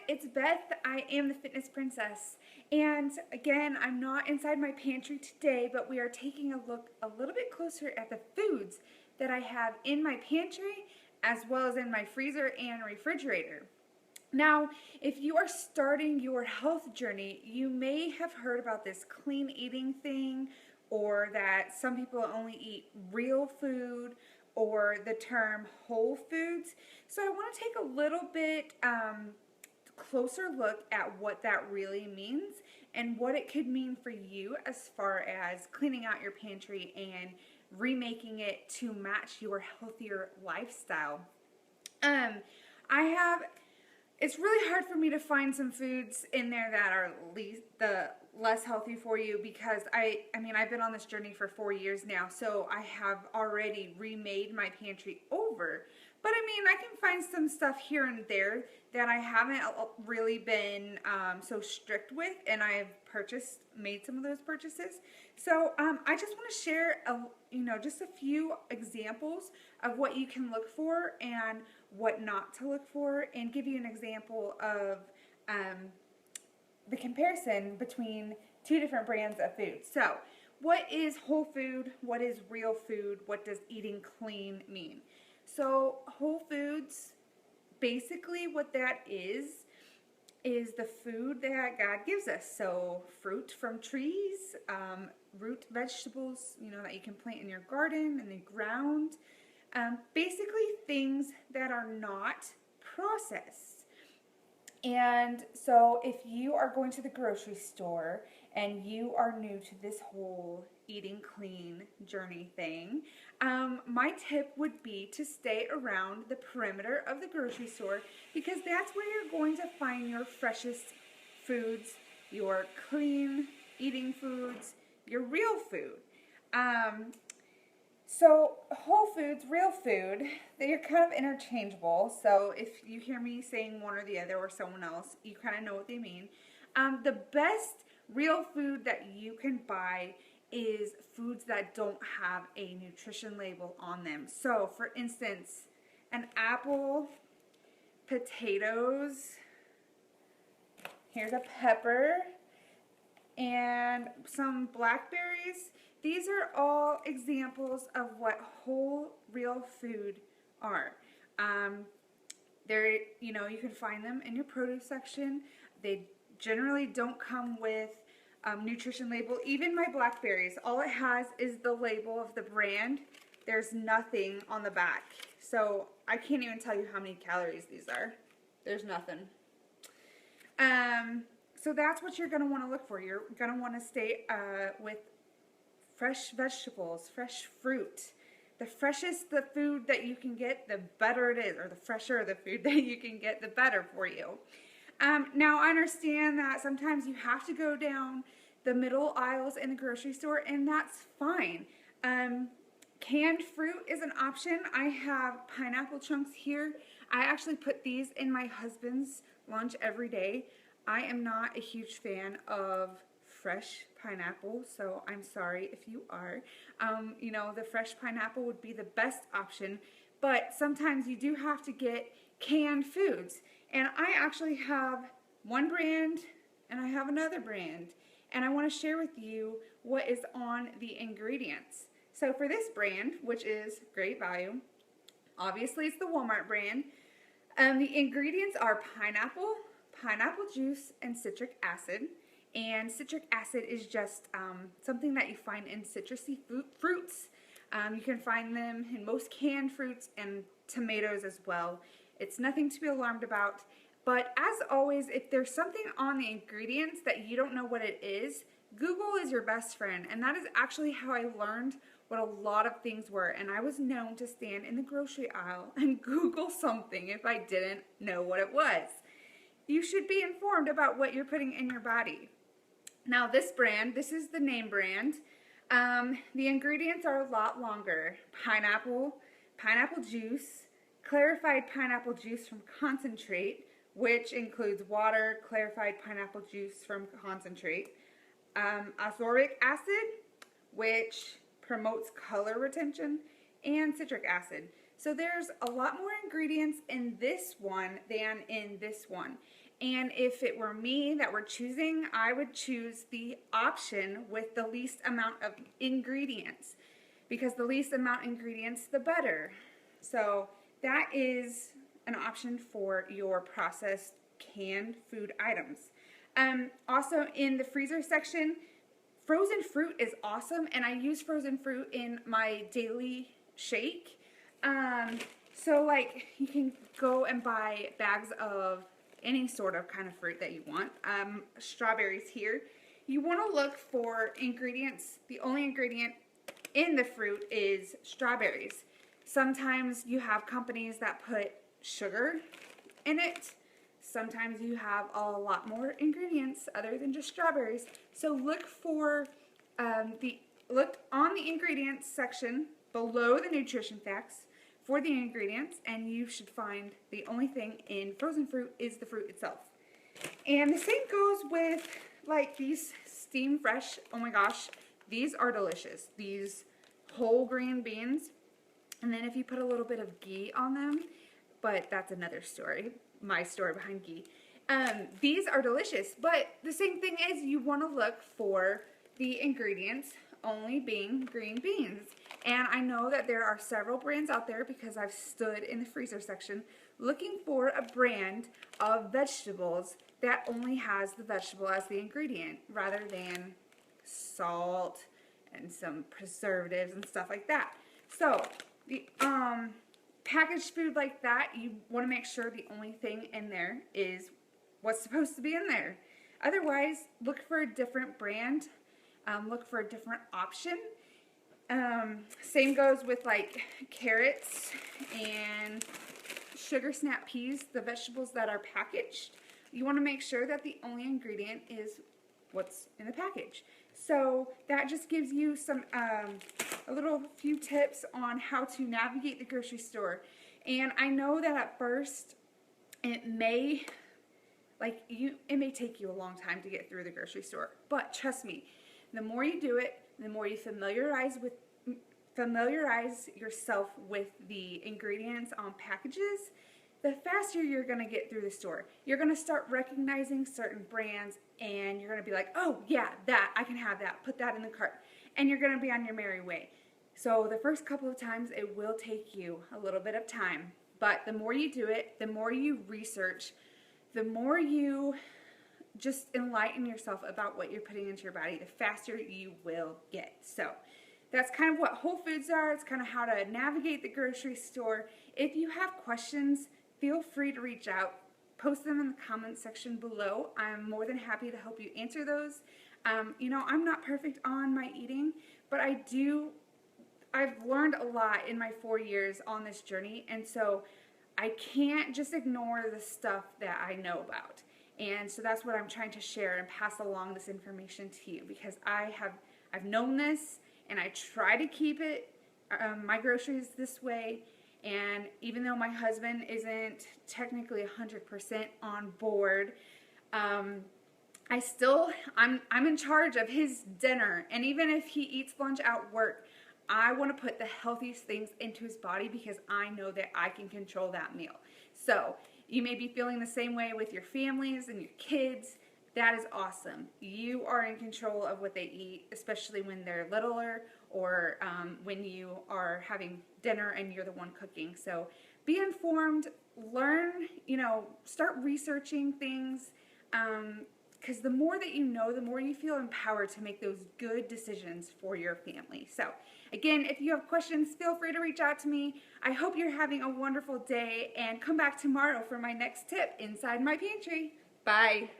it's Beth. I am the Fitness Princess. And again, I'm not inside my pantry today, but we are taking a look a little bit closer at the foods that I have in my pantry as well as in my freezer and refrigerator. Now, if you are starting your health journey, you may have heard about this clean eating thing, or that some people only eat real food, or the term whole foods. So I want to take a little bit closer look at what that really means and what it could mean for you as far as cleaning out your pantry and remaking it to match your healthier lifestyle. I have It's really hard for me to find some foods in there that are the less healthy for you, because I've been on this journey for 4 years now, so I have already remade my pantry over. But I can find some stuff here and there that I haven't really been so strict with, and I've made some of those purchases. So I just want to share just a few examples of what you can look for and what not to look for, and give you an example of the comparison between two different brands of food. So, what is whole food? What is real food? What does eating clean mean? So, whole foods, basically what that is the food that God gives us. So, fruit from trees, root vegetables, that you can plant in your garden, in the ground. Basically things that are not processed. And so if you are going to the grocery store and you are new to this whole eating clean journey thing, my tip would be to stay around the perimeter of the grocery store, because that's where you're going to find your freshest foods, your clean eating foods, your real food. So whole foods, real food, they're kind of interchangeable. So if you hear me saying one or the other or someone else, you kind of know what they mean. The best real food that you can buy is foods that don't have a nutrition label on them. So for instance, an apple, potatoes, here's a pepper, and some blackberries. These are all examples of what whole, real food are. You can find them in your produce section. They generally don't come with nutrition label. Even my blackberries, all it has is the label of the brand. There's nothing on the back. So I can't even tell you how many calories these are. There's nothing. So that's what you're going to want to look for. You're going to want to stay with fresh vegetables, fresh fruit. The freshest the food that you can get, the better it is, or the fresher the food that you can get, the better for you. Now, I understand that sometimes you have to go down the middle aisles in the grocery store, and that's fine. Canned fruit is an option. I have pineapple chunks here. I actually put these in my husband's lunch every day. I am not a huge fan of fresh pineapple, so I'm sorry if you are. The fresh pineapple would be the best option, but sometimes you do have to get canned foods. And I actually have one brand and I have another brand, and I want to share with you what is on the ingredients. So for this brand, which is Great Value, obviously it's the Walmart brand. The ingredients are pineapple juice, and citric acid. And citric acid is just something that you find in citrusy fruits. You can find them in most canned fruits and tomatoes as well. It's nothing to be alarmed about. But as always, if there's something on the ingredients that you don't know what it is, Google is your best friend. And that is actually how I learned what a lot of things were. And I was known to stand in the grocery aisle and Google something if I didn't know what it was. You should be informed about what you're putting in your body. Now this brand, this is the name brand. The ingredients are a lot longer. Pineapple juice, clarified pineapple juice from concentrate, which includes water, clarified pineapple juice from concentrate, ascorbic acid, which promotes color retention, and citric acid. So there's a lot more ingredients in this one than in this one. And if it were me that were choosing, I would choose the option with the least amount of ingredients, because the least amount of ingredients, the better. So that is an option for your processed canned food items. Also in the freezer section, frozen fruit is awesome, and I use frozen fruit in my daily shake. So like you can go and buy bags of any sort of kind of fruit that you want. Strawberries here. You want to look for ingredients. The only ingredient in the fruit is strawberries. Sometimes you have companies that put sugar in it. Sometimes you have a lot more ingredients other than just strawberries. So look for look on the ingredients section below the nutrition facts for the ingredients, and you should find the only thing in frozen fruit is the fruit itself. And the same goes with like these steam fresh. Oh my gosh, these are delicious. These whole green beans, and then if you put a little bit of ghee on them, but that's another story, my story behind ghee. These are delicious, but the same thing is you want to look for the ingredients only being green beans. And I know that there are several brands out there because I've stood in the freezer section looking for a brand of vegetables that only has the vegetable as the ingredient rather than salt and some preservatives and stuff like that. So the packaged food like that, you want to make sure the only thing in there is what's supposed to be in there. Otherwise, look for a different brand. Look for a different option. Same goes with like carrots and sugar snap peas, the vegetables that are packaged. You want to make sure that the only ingredient is what's in the package. So that just gives you some a little few tips on how to navigate the grocery store. And I know that at first it may take you a long time to get through the grocery store, but trust me, the more you do it, the more you familiarize yourself with the ingredients on packages, the faster you're going to get through the store. You're going to start recognizing certain brands, and you're going to be like, oh yeah, that, I can have that, put that in the cart, and you're going to be on your merry way. So the first couple of times it will take you a little bit of time, but the more you do it, the more you research, the more you just enlighten yourself about what you're putting into your body, the faster you will get. So that's kind of what Whole Foods are. It's kind of how to navigate the grocery store. If you have questions, feel free to reach out. Post them in the comments section below. I'm more than happy to help you answer those. You know, I'm not perfect on my eating, but I've learned a lot in my 4 years on this journey, and so I can't just ignore the stuff that I know about. And so that's what I'm trying to share and pass along this information to you, because I've known this, and I try to keep it my groceries this way. And even though my husband isn't technically 100% on board, I'm in charge of his dinner. And even if he eats lunch at work, I want to put the healthiest things into his body because I know that I can control that meal. So you may be feeling the same way with your families and your kids. That is awesome. You are in control of what they eat, especially when they're littler or when you are having dinner and you're the one cooking. So be informed, learn, start researching things, because the more that you know, the more you feel empowered to make those good decisions for your family. So again, if you have questions, feel free to reach out to me. I hope you're having a wonderful day, and come back tomorrow for my next tip inside my pantry. Bye.